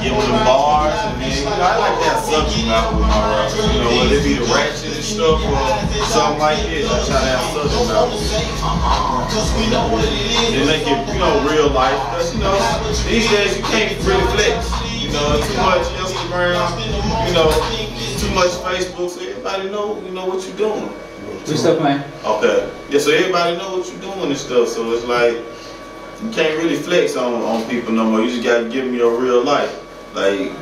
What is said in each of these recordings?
give them the bars, and then, you know, I like that subject matter with my raps. You know, whether it be the ratchet and stuff or something like this, I try to have subject matter. They make it, you know, real life. Because, you know, these days you can't really flex. You know, too much Instagram, you know, too much Facebook, so everybody know, you know, what you're doing. We still playing? Okay. Yeah, so everybody know what you're doing and stuff, so it's like, you can't really flex on people no more. You just gotta give them your real life. Like,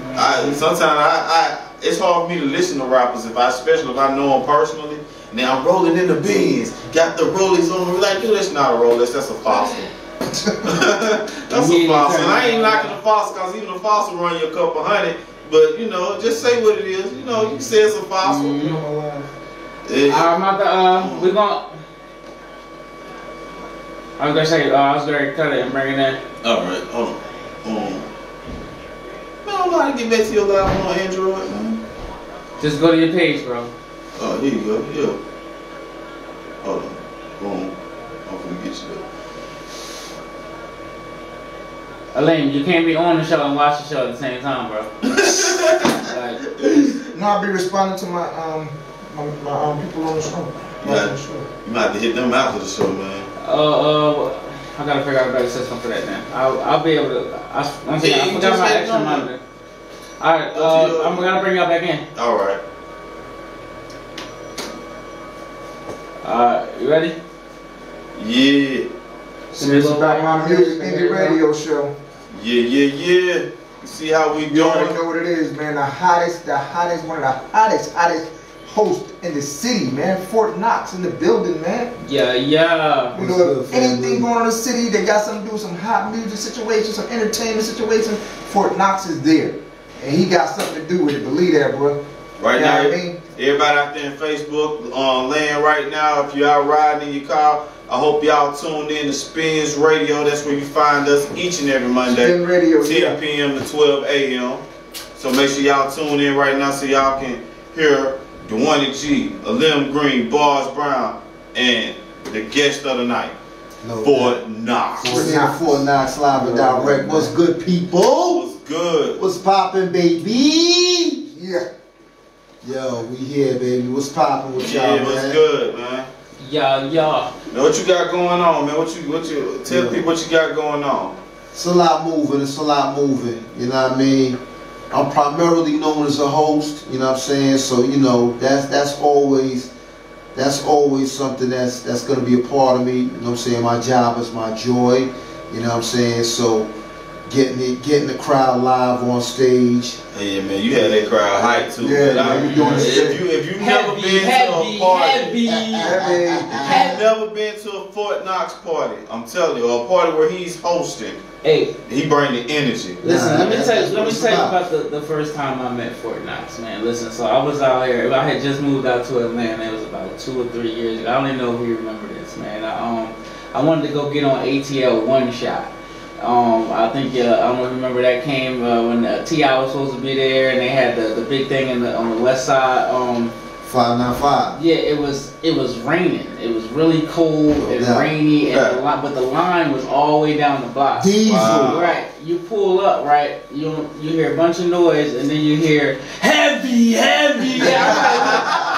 sometimes it's hard for me to listen to rappers, especially if I know them personally. Now I'm rolling in the Benz, got the rollies on me. Like, dude, that's not a Rolex, that's a fossil. That's a fossil. And I ain't knocking the fossil, because even a fossil run you a couple hundred. But, you know, just say what it is. You know, you can say it's a fossil. I'm about to, we're gonna. I was gonna say, I was gonna cut it and bring it in. Alright, hold on. Man, I don't know how to get back to your live on Android, man. Just go to your page, bro. Oh, here you go, yeah. Hold on. Boom. I'm gonna get you there. Elaine, you can't be on the show and watch the show at the same time, bro. No, I'll be responding to my people on the show. You might have to hit them after the show, man. I gotta figure out a better system for that now. I'll be able to. I forgot my extra monitor. Alright, I'm gonna bring y'all back in. Alright. You ready? Yeah. It's about my music indie radio show. Yeah. You see how we doing? You already know what it is, man. The hottest, one of the hottest host in the city, man. Fort Knox in the building, man. Yeah. You know, if anything going on in the city, they got something to do with some hot music situation, some entertainment situation, Fort Knox is there. And he got something to do with it, believe that, bro. Right you now, know what I mean? Everybody out there in Facebook, land right now, if you're out riding in your car, I hope y'all tuned in to Spins Radio. That's where you find us each and every Monday. Spin Radio, 10 p.m. to 12 a.m. So make sure y'all tune in right now so y'all can hear Dwayne G, Alim Green, Bars Brown, and the guest of the night, Fort Knox. Fort Knox live and direct. What's good, people? What's good? What's poppin', baby? Yeah. Yo, we here, baby. What's poppin' with y'all, man? What's good, man? Yeah. Now, what you got going on, man? What you tell people what you got going on? It's a lot moving. You know what I mean? I'm primarily known as a host. You know what I'm saying? So you know that's always something that's gonna be a part of me. You know what I'm saying? My job is my joy. You know what I'm saying? So getting the crowd live on stage. Hey, yeah, man, you had that crowd hype too. Yeah, man, you doing if you've never been to a party, you've never been to a Fort Knox party, I'm telling you, a party where he's hosting. Hey, he bring the energy. Listen, let me tell you about the first time I met Fort Knox, man. Listen, so I was out here. I had just moved out to Atlanta. It was about 2 or 3 years ago. I don't even know if you remember this, man. I wanted to go get on ATL One Shot. I think I don't know if you remember that came when T.I. was supposed to be there, and they had the big thing on the west side. 595. Yeah, it was raining. It was really cold and rainy, and but the line was all the way down the block. Diesel. Wow. Right. You pull up, right? You hear a bunch of noise, and then you hear heavy.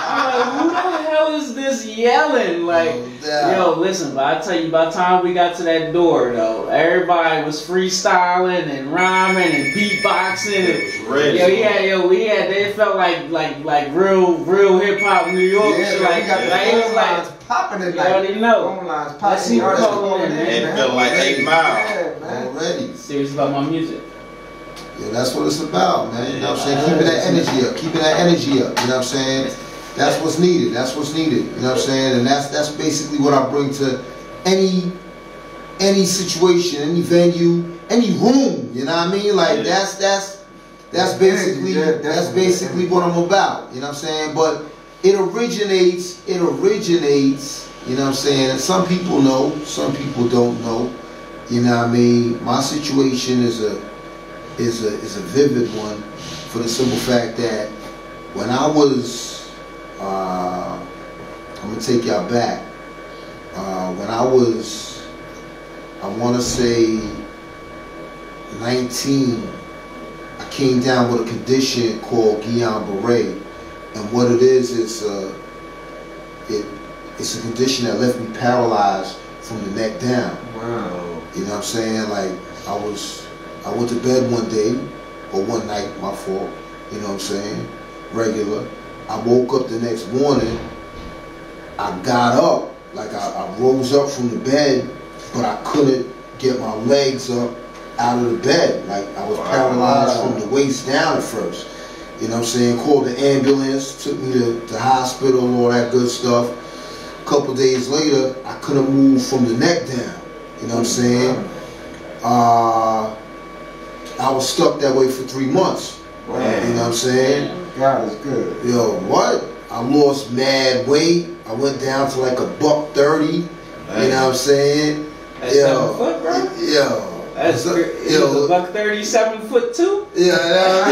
I'm like, who the hell is this yelling? Like, yo, listen, but I tell you, by the time we got to that door, though, everybody was freestyling and rhyming and beatboxing. They felt like real hip hop New York. Yeah, so like, it was like popping it. You already know. Let's see what's going on. It felt like 8 Mile. Yeah, man. Already. Serious about my music. Yeah, that's what it's about, man. You know what I'm saying? Keeping that energy up. You know what I'm saying? That's what's needed. You know what I'm saying? And that's basically what I bring to any situation, any venue, any room. You know what I mean? Like that's basically what I'm about. You know what I'm saying? But it originates. You know what I'm saying? And some people know, some people don't know. You know what I mean? My situation is a vivid one for the simple fact that when I was I'm gonna take y'all back. When I was, I want to say 19, I came down with a condition called Guillain-Barré, and what it is it's a condition that left me paralyzed from the neck down. Wow. You know what I'm saying? Like I went to bed one day or one night, my fault. You know what I'm saying? Regular. I woke up the next morning. I got up, like I rose up from the bed, but I couldn't get my legs up out of the bed. Like I was paralyzed from the waist down at first. You know what I'm saying? Called the ambulance, took me to the hospital, all that good stuff. A couple days later, I couldn't move from the neck down. You know what I'm saying? I was stuck that way for 3 months. Wow. You know what I'm saying? God is good. Yo, what? I lost mad weight. I went down to like $130. You know what I'm saying? That's 7 foot, bro? Yo. That's $130, 7 foot 2? Yeah.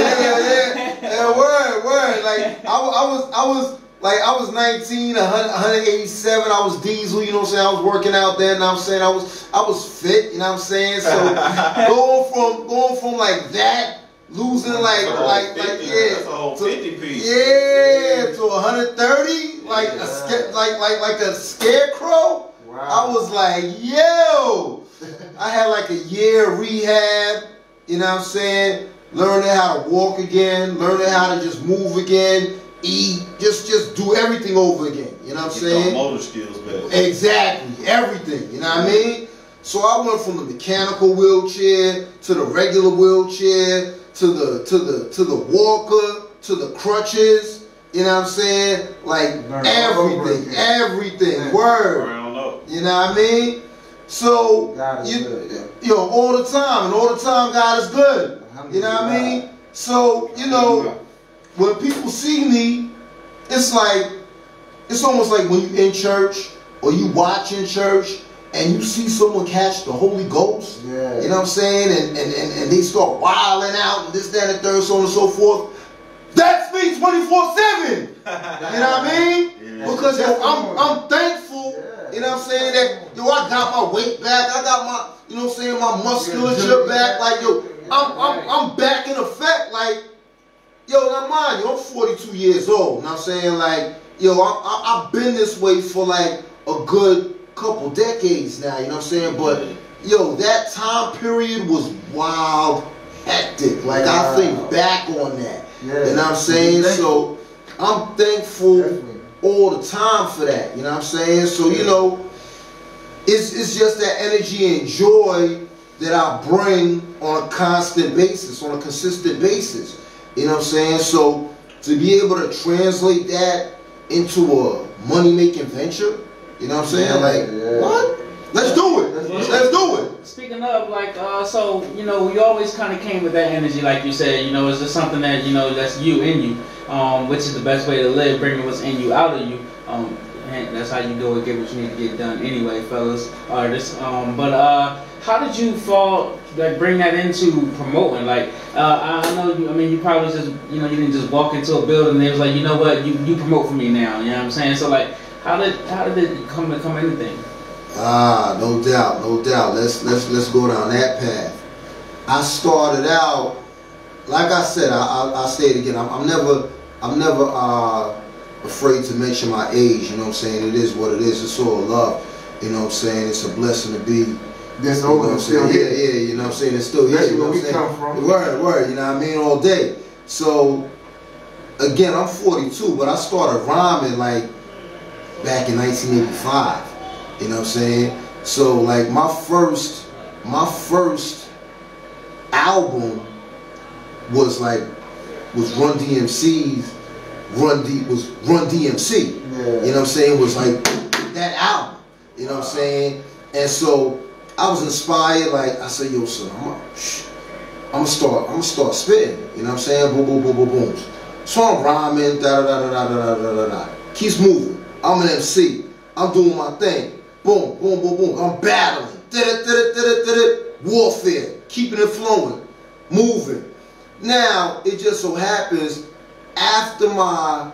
Word. Like I was 19, 187. I was diesel. You know what I'm saying? I was working out then. You know what I'm saying? I was fit. You know what I'm saying? So going from like that, losing That's a whole 50 piece. Yeah, to 130, like a scarecrow. Wow. I was like, yo. I had like a year rehab, you know what I'm saying? Learning how to walk again, learning how to just move again, eat, just do everything over again, you know what I'm saying? Motor skills back. Exactly, everything, you know what I mean? So I went from the mechanical wheelchair to the regular wheelchair to the walker to the crutches, you know what I'm saying? Like everything, word. You know what I mean? So, all the time, and all the time God is good. You know what I mean? So, when people see me, it's almost like when you in church, or you watch in church, and you see someone catch the Holy Ghost, you know what I'm saying? And they start wilding out, and this, that, and the third, so on and so forth. That's me 24/7. You know what I mean? Yeah. Because I'm thankful. You know what I'm saying? That I got my weight back. I got my, you know what I'm saying, my musculature back. Like I'm back in effect. Like now mind you, I'm 42 years old. You know what I'm saying? Like I've been this way for like a good couple decades now. You know what I'm saying? But that time period was wild, hectic. Like I think back on that. You know what I'm saying? So I'm thankful all the time for that, you know what I'm saying? So, it's just that energy and joy that I bring on a constant basis, on a consistent basis. You know what I'm saying? So, to be able to translate that into a money-making venture, you know what I'm saying? What? Let's do it. Let's do it. Speaking of, so, you always kind of came with that energy, like you said, it's just something that, that's you, in you. Which is the best way to live, bringing what's in you out of you. And that's how you do it, get what you need to get done anyway, fellas, artists. But how did you bring that into promoting? I know you probably just, you didn't just walk into a building and it was like, you know what, you promote for me now, you know what I'm saying? So how did it come anything? No doubt. Let's go down that path. I started out, like I said, I'll say it again. I'm never afraid to mention my age. You know what I'm saying? It is what it is. It's all love. You know what I'm saying? It's a blessing to be this old and still here. Yeah. You know what I'm saying? It's still here. That's where we come from. Word. You know what I mean? All day. So again, I'm 42, but I started rhyming back in 1985. You know what I'm saying? So my first album was Run DMC's Run DMC. You know what I'm saying? It was that album. You know what I'm saying? And so I was inspired. I said, yo, son, I'm gonna start spitting. You know what I'm saying? Boom. So I'm rhyming. Da. Keeps moving. I'm an MC. I'm doing my thing. Boom. I'm battling. Warfare. Keeping it flowing. Moving. Now, it just so happens, after my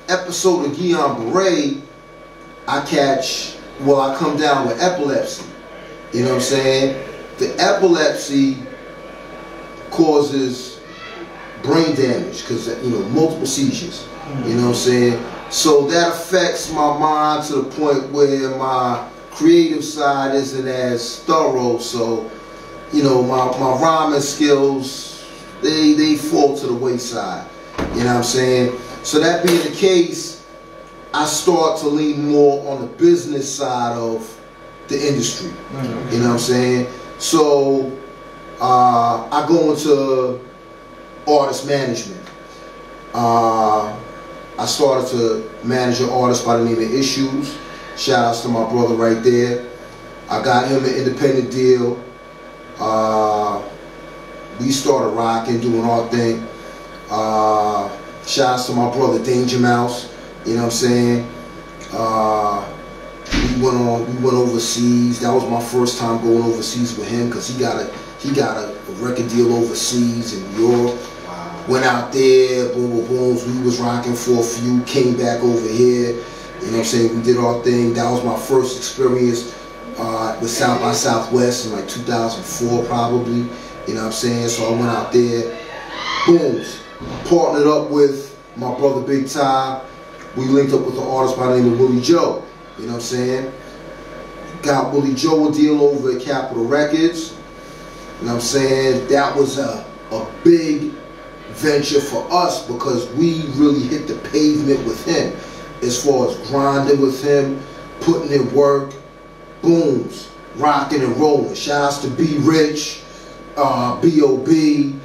episode of Guillain-Barré, I come down with epilepsy. You know what I'm saying? The epilepsy causes brain damage because multiple seizures. You know what I'm saying? So that affects my mind to the point where my creative side isn't as thorough. So my rhyming skills they fall to the wayside. You know what I'm saying? So that being the case, I start to lean more on the business side of the industry. You know what I'm saying? So I go into artist management. I started to manage an artist by the name of Issues. Shout outs to my brother right there. I got him an independent deal. We started rocking, doing our thing. Shout outs to my brother Danger Mouse. You know what I'm saying? We went overseas. That was my first time going overseas with him because he got a record deal overseas in New York. Wow. Went out there, boom, boom, booms. We was rocking for a few. Came back over here. You know what I'm saying? We did our thing. That was my first experience with South by Southwest in like 2004 probably. You know what I'm saying? So I went out there. Booms. Partnered up with my brother Big Ty. We linked up with an artist by the name of Willie Joe. You know what I'm saying? Got Willie Joe a deal over at Capitol Records. You know what I'm saying? That was a big venture for us because we really hit the pavement with him as far as grinding with him, putting in work, booms, rocking and rolling. Shout outs to B Rich, B.O.B.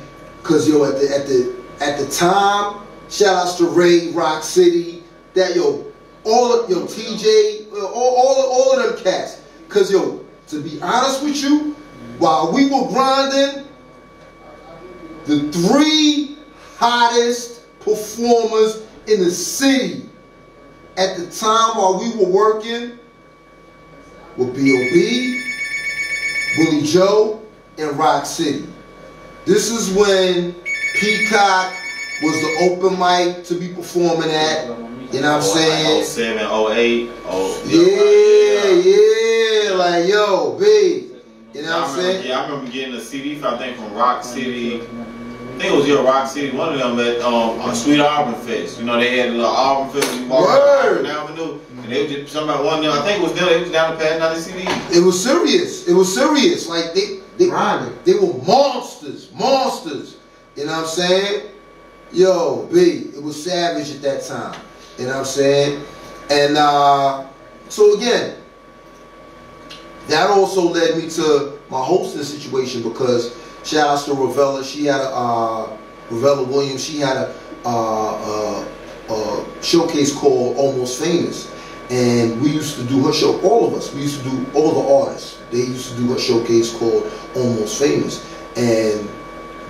Cause at the time, shout outs to Ray, Rock City, that all of TJ, all of them cats. Cause to be honest with you, while we were grinding, the 3 hottest performers in the city at the time while we were working were B.O.B., Willie Joe, and Rock City. This is when Peacock was the open mic to be performing at. You know what I'm saying? 07, 08. Yeah, like yo, B. You know what I'm saying? Yeah, I remember getting a CD, I think, from Rock City. I think it was your Rock City, one of them at on Sweet Auburn Fest. You know, they had a little Auburn Fest. You walked down Avenue, and they just somebody one of them. I think it was them. They was down to passing out the CD. It was serious. It was serious. Like they were monsters. You know what I'm saying? Yo, B, it was savage at that time. You know what I'm saying? And so again, that also led me to my hosting situation because shout outs to Ravella. She had Ravella Williams. She had a showcase called Almost Famous, and we used to do her show. All of us. We used to do all the artists. They used to do a showcase called Almost Famous, and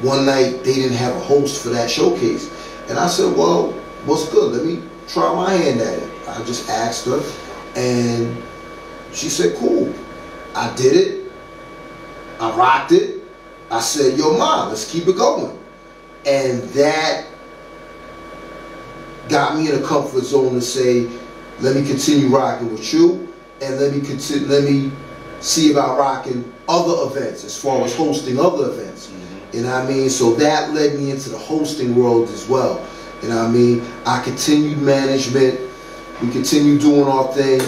one night they didn't have a host for that showcase, and I said, "Well, what's good? Let me try my hand at it." I just asked her, and she said, "Cool." I did it. I rocked it. I said, "Yo, Mom, let's keep it going." And that got me in a comfort zone to say, let me continue rocking with you, and let me see about rocking other events as far as hosting other events. You know what I mean? So that led me into the hosting world as well. You know what I mean? I continued management. We continued doing our thing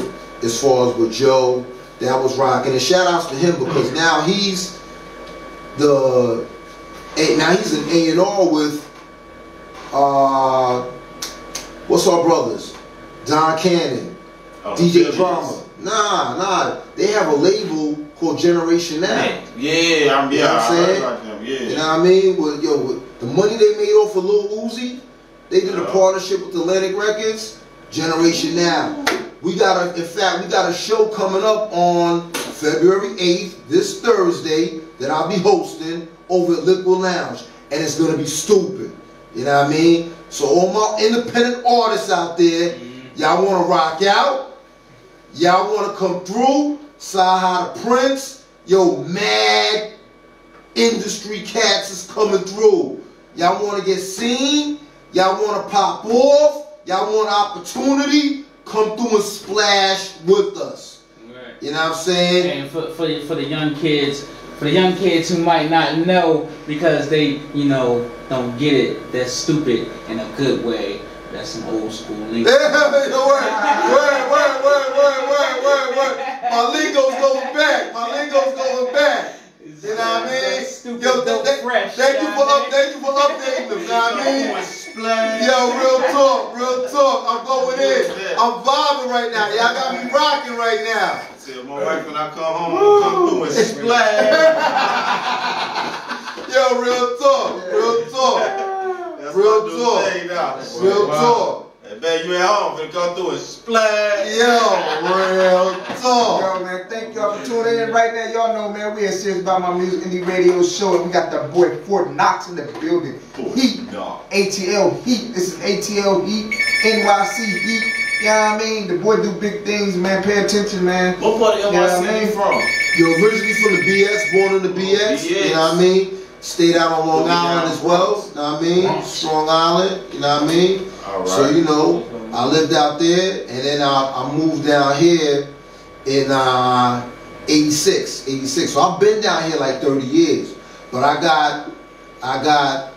as far as with Joe. That was rocking. And shout outs to him because now he's an A&R with what's our brothers? Don Cannon, DJ Drama. Nah. They have a label called Generation Now. You know what I'm saying? You know what I mean? With the money they made off of Lil Uzi, they did a partnership with Atlantic Records. Generation Now. We got a show coming up on February 8th, this Thursday, that I'll be hosting over at Liquid Lounge, and it's gonna be stupid. You know what I mean? So all my independent artists out there, y'all wanna rock out? Y'all wanna come through? Saha the Prince, yo, mad industry cats is coming through. Y'all wanna get seen? Y'all wanna pop off? Y'all want opportunity? Come through and splash with us. Right. You know what I'm saying? And for the young kids who might not know because they, don't get it, that's stupid in a good way. That's some old school lingo. Word. My lingo's going back. You know what I mean? Stupid, Yo, fresh. thank you for updating them. You know what I mean? Yo, real talk. I'm going in. I'm vibing right now. Y'all got me rocking right now. Tell my wife when I come home, come through and splash. Yo, real talk. Real talk. Hey, man, you at home, finna come through and splash. Yo, real talk. Yo, man, thank y'all for tuning in right now. Y'all know, man, we are serious about my music indie radio show, and we got the boy Fort Knox in the building. Heat, ATL Heat. This is ATL Heat, NYC Heat. You know what I mean? The boy do big things, man. Pay attention, man. What part of NYC you from? Yo, originally from the BX, born in the BX. You know what I mean? Stayed out on Long Island as well. You know what I mean? Strong Island. You know what I mean? Right. So, you know, I lived out there, and then I moved down here in 86. So I've been down here like 30 years. But I got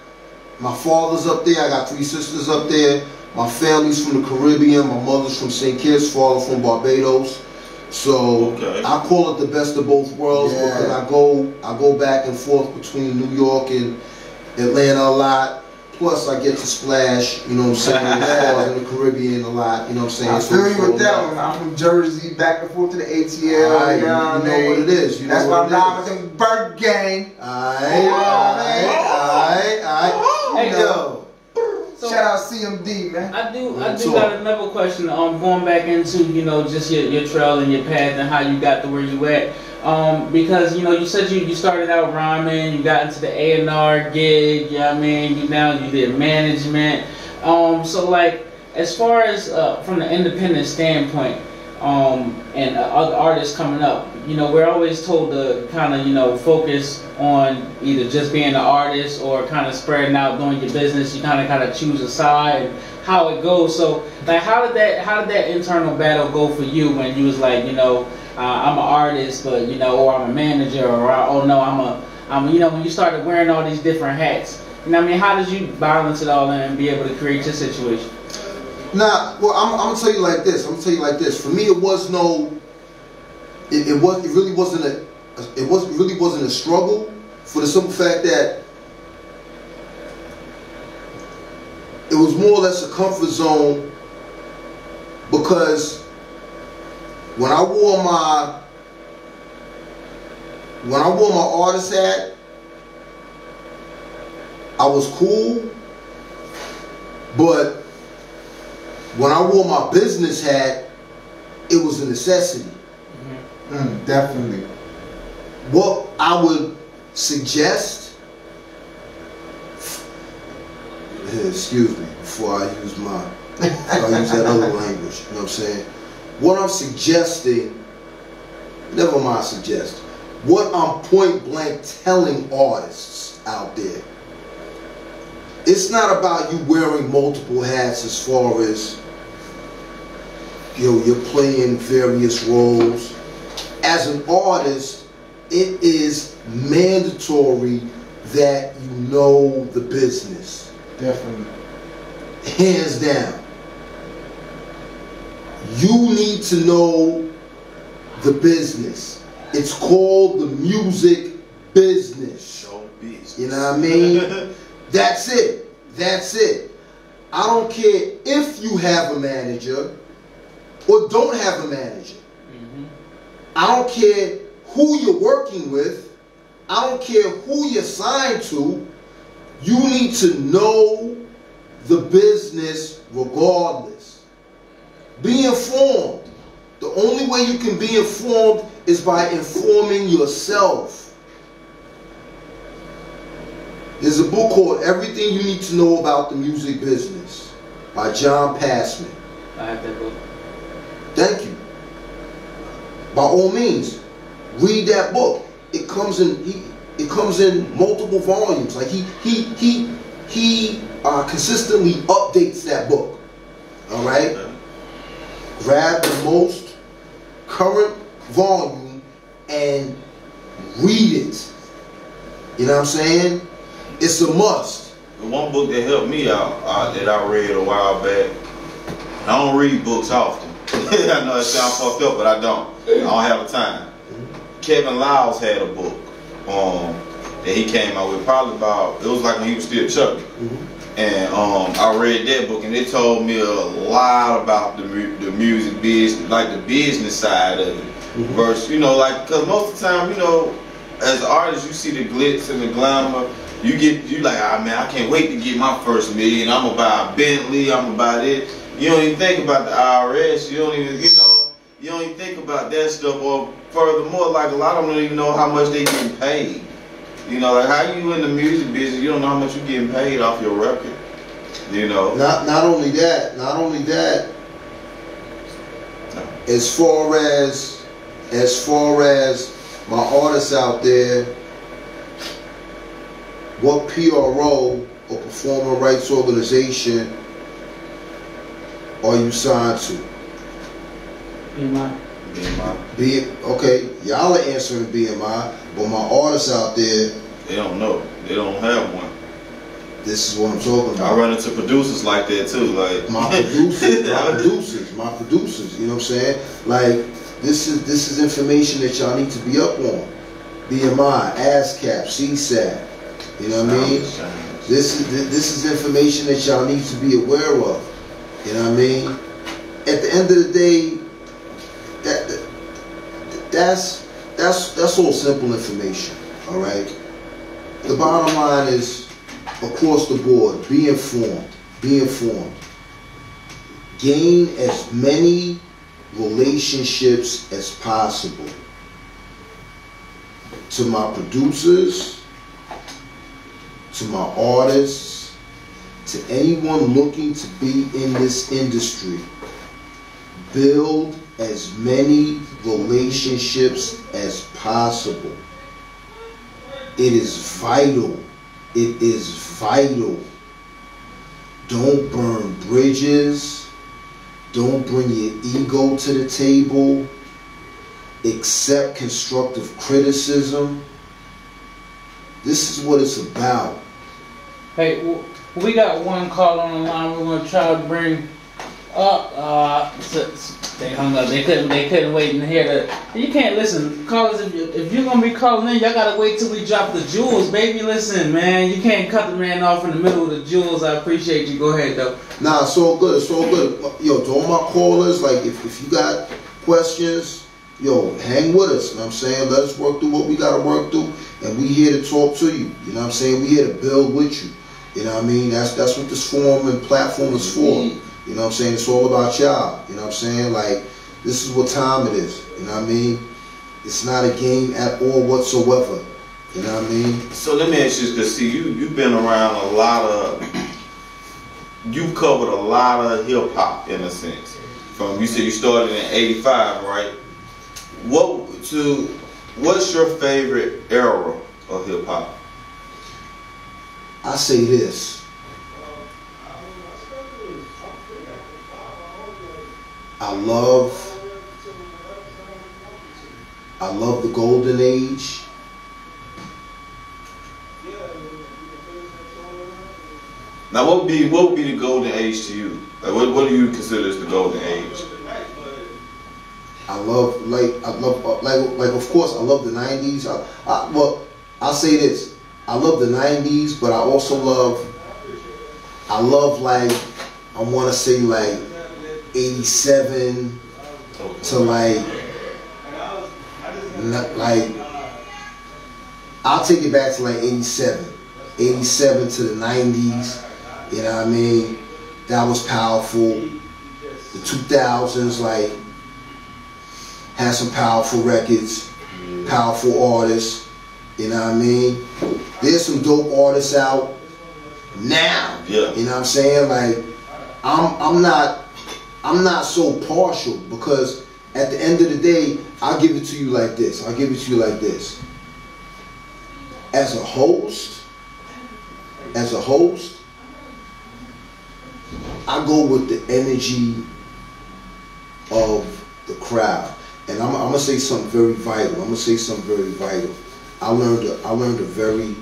my father's up there. I got 3 sisters up there. My family's from the Caribbean. My mother's from St. Kitts, father from Barbados. So I call it the best of both worlds because I go back and forth between New York and Atlanta a lot. Plus, I get to splash, you know what I'm saying, as far as in the Caribbean a lot, you know what I'm saying. I feel you with that one. I'm from Jersey, back and forth to the ATL. You know what it is. That's my Robinson Bird Gang. Hey, yo. So, shout out CMD, man. I do got another question. Going back into, you know, just your trail and your path and how you got to where you at. Because, you know, you said you started out rhyming, you got into the A&R gig, you know what I mean, you did management. So like, as far as from the independent standpoint, and other artists coming up, you know, we're always told to kind of, you know, focus on either just being an artist or kind of spreading out, doing your business. You kind of choose a side and how it goes. So like, how did that internal battle go for you when you was like, you know, I'm an artist, but you know, or I'm a manager, or oh no, I'm you know, when you started wearing all these different hats, you know what I mean? How did you balance it all and be able to create your situation? Nah, well, I'm gonna tell you like this. For me, it really wasn't a struggle, for the simple fact that it was more or less a comfort zone, because when I wore my artist hat, I was cool, but when I wore my business hat, it was a necessity. Definitely. What I would suggest, excuse me, before I use that other language, you know what I'm saying? What I'm suggesting, never mind suggest, what I'm point blank telling artists out there, it's not about you wearing multiple hats as far as, you know, you're playing various roles. As an artist, it is mandatory that you know the business. Definitely. Hands down. You need to know the business. It's called the music business. You know what I mean? That's it. I don't care if you have a manager or don't have a manager. I don't care who you're working with. I don't care who you're signed to. You need to know the business regardless. Be informed. The only way you can be informed is by informing yourself. There's a book called Everything You Need to Know About the Music Business by John Passman. I have that book. Thank you. By all means, read that book. It comes in multiple volumes. Like he consistently updates that book. All right. Grab the most current volume and read it. You know what I'm saying? It's a must. one book that helped me out that I read a while back. I don't read books often. I know it sounds fucked up, but I don't. I don't have the time. Kevin Liles had a book that he came out with, probably about, it was like when he was still chucking. And I read that book, and it told me a lot about the music business, like the business side of it. Versus, you know, like, because most of the time, you know, as an artist, you see the glitz and the glamour. You like, ah, man, I can't wait to get my first million. I'm gonna buy a Bentley. I'm gonna buy this. You don't even think about the IRS. You don't even, you know, you don't even think about that stuff. Or furthermore, like a lot of them don't even know how much they getting paid. You know, like how you in the music business, you don't know how much you getting paid off your record. You know. Not only that. As far as my artists out there, what PRO or performer rights organization are you signed to? BMI. Okay, y'all are answering BMI, but my artists out there, they don't know. They don't have one. This is what I'm talking about. I run into producers like that too, like my producers. You know what I'm saying? Like this is information that y'all need to be up on. BMI, ASCAP, CSAT. You know what I mean? This is information that y'all need to be aware of. You know what I mean? At the end of the day, that's all simple information. All right. The bottom line is, across the board, be informed. Be informed. Gain as many relationships as possible. To my producers, to my artists, to anyone looking to be in this industry, build as many relationships as possible. It is vital. It is vital. Don't burn bridges. Don't bring your ego to the table. Accept constructive criticism. This is what it's about. Hey, we got one call on the line. We're gonna try to bring up. They hung up. They couldn't wait and hear that. You can't listen. Callers, if you're gonna be calling in, y'all gotta wait till we drop the jewels, baby. Listen, man, you can't cut the man off in the middle of the jewels. I appreciate you. Go ahead, though. Nah, it's all good. It's all good. Yo, to all my callers, like if you got questions, yo, hang with us. You know what I'm saying? Let us work through what we gotta work through, and we here to talk to you. You know what I'm saying? We here to build with you. You know what I mean? That's what this forum and platform is for. You know what I'm saying? It's all about y'all. You know what I'm saying? Like, this is what time it is. You know what I mean? It's not a game at all whatsoever. You know what I mean? So let me ask you this, see, you've been around a lot of, you've covered a lot of hip hop in a sense. From, you said you started in '85, right? What's your favorite era of hip hop? I say this. I love the golden age. Now, what would be the golden age to you? Like, what do you consider as the golden age? I love, of course, I love the 90s. Well, I'll say this. I love the 90s, but I also love, like, I want to say, like, 87 to like I'll take it back to like 87 to the 90s. You know what I mean? That was powerful. The 2000s, like, had some powerful records, powerful artists. You know what I mean? There's some dope artists out now. Yeah. You know what I'm saying? Like, I'm not so partial, because at the end of the day, I'll give it to you like this. As a host, I go with the energy of the crowd. And I'm gonna say something very vital. I learned a very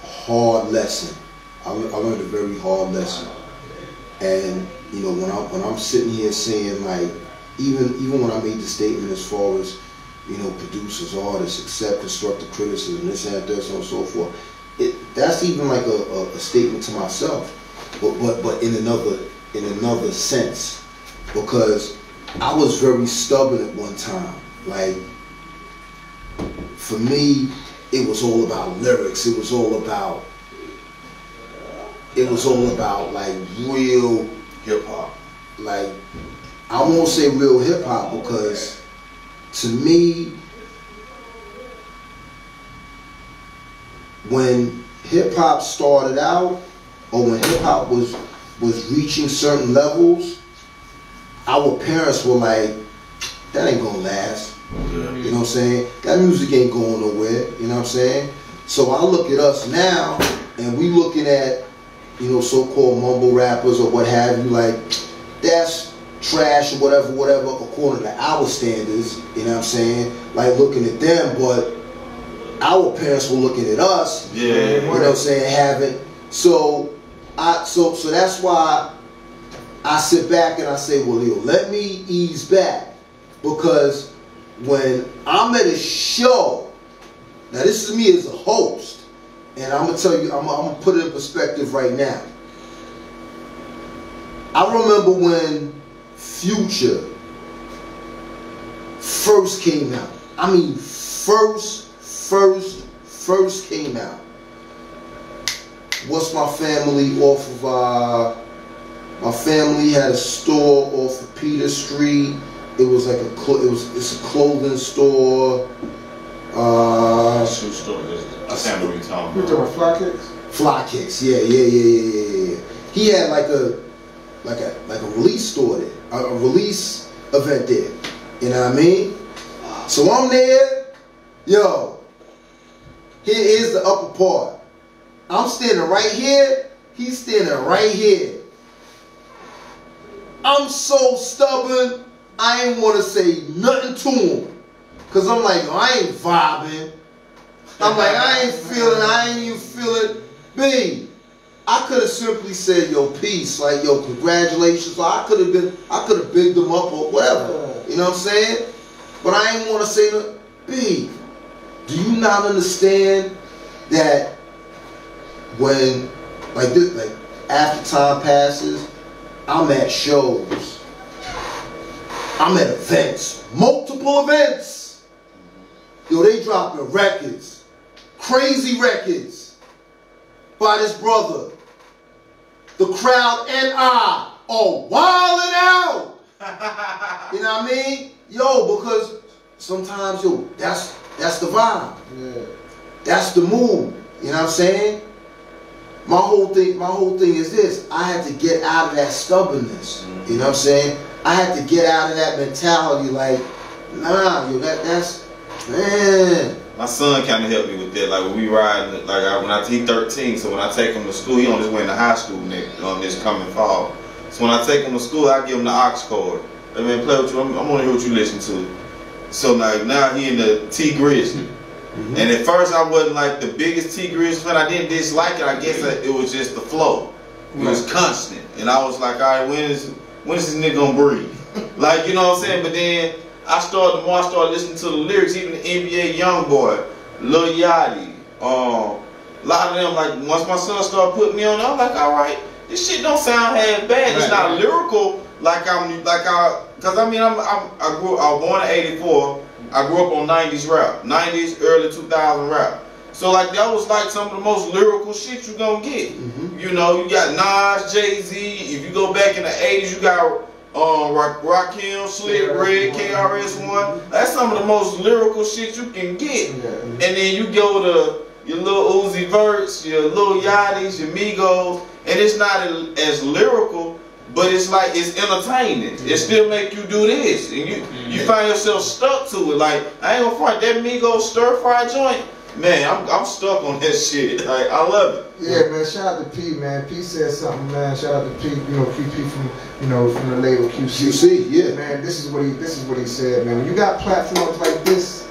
hard lesson I learned a very hard lesson. And you know, when I'm sitting here saying, like, even when I made the statement as far as, you know, producers, artists accept constructive criticism, this and that, so on and so forth, that's even like a statement to myself, but in another sense, because I was very stubborn at one time. Like, for me, it was all about lyrics. It was all about like real hip hop. Like, I won't say real hip hop, because to me, when hip hop started out, or when hip hop was reaching certain levels, our parents were like, that ain't gonna last. You know what I'm saying? That music ain't going nowhere. You know what I'm saying? So I look at us now, and we looking at, you know, so-called mumble rappers or what have you, like, that's trash or whatever, according to our standards. You know what I'm saying? Like, looking at them, but our parents were looking at us. Yeah. You know what I'm saying? So that's why I sit back and I say, well, yo, let me ease back, because when I'm at a show, now this is me as a host, and I'm gonna tell you, I'm gonna put it in perspective right now. I remember when Future first came out. I mean, first came out. What's my family off of? My family had a store off of Peter Street. It was like it's a clothing store. Shoe store. I can't remember Tom. You talking about Fly Kicks? Fly Kicks, yeah. He had like a release store there, a release event there. You know what I mean? So I'm there, yo. Here's the upper part. I'm standing right here. He's standing right here. I'm so stubborn, I ain't want to say nothing to him. Because I'm like, I ain't vibing. I'm like, I ain't even feeling B. I could have simply said, yo, peace, like, yo, congratulations. Or I could have bigged them up or whatever. You know what I'm saying? But I ain't want to say that. B, do you not understand that when, like this, like, after time passes, I'm at shows, I'm at events, multiple events. Yo, they dropping records, crazy records by this brother. The crowd and I are wilding out. You know what I mean? Yo, because sometimes, yo, that's the vibe. Yeah. That's the mood. You know what I'm saying? My whole thing is this. I had to get out of that stubbornness. You know what I'm saying? I had to get out of that mentality, like, nah, yo, that's, man. My son kind of helped me with that. Like, when we ride, like, he 13, so when I take him to school, he on his way to high school this coming fall. So when I take him to school, I give him the aux cord. Hey, man, play with you. I'm gonna hear what you listen to. So like now he in the T Grizzly. And at first I wasn't like the biggest T Grizzly fan. I didn't dislike it. I guess it was just the flow. It was constant. And I was like, all right, when is this nigga gonna breathe? Like, you know what I'm saying? But then the more I started listening to the lyrics, even the NBA Youngboy, Lil Yachty, a lot of them, like, once my son started putting me on, I was like, all right, this shit don't sound half bad. It's not lyrical because I mean, I was born in '84. I grew up on 90s rap, 90s, early 2000 rap. So like that was like some of the most lyrical shit you gonna get. You know, you got Nas, Jay-Z. If you go back in the 80s, you got Rakim, Slick Red, KRS-One. That's some of the most lyrical shit you can get. And then you go to your Lil Uzi Verts, your Lil Yachty's, your Migos, and it's not as lyrical, but it's like, it's entertaining. It still make you do this, and you find yourself stuck to it. Like, I ain't gonna front, that Migos stir fry joint, man, I'm stuck on that shit. Like, I love it. Yeah, man. Shout out to P, man. P said something, man. Shout out to P. You know, PP from the label QC. QC, yeah. Man, this is what he said, man. When you got platforms like this,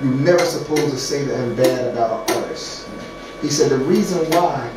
you're never supposed to say nothing bad about an artist. He said the reason why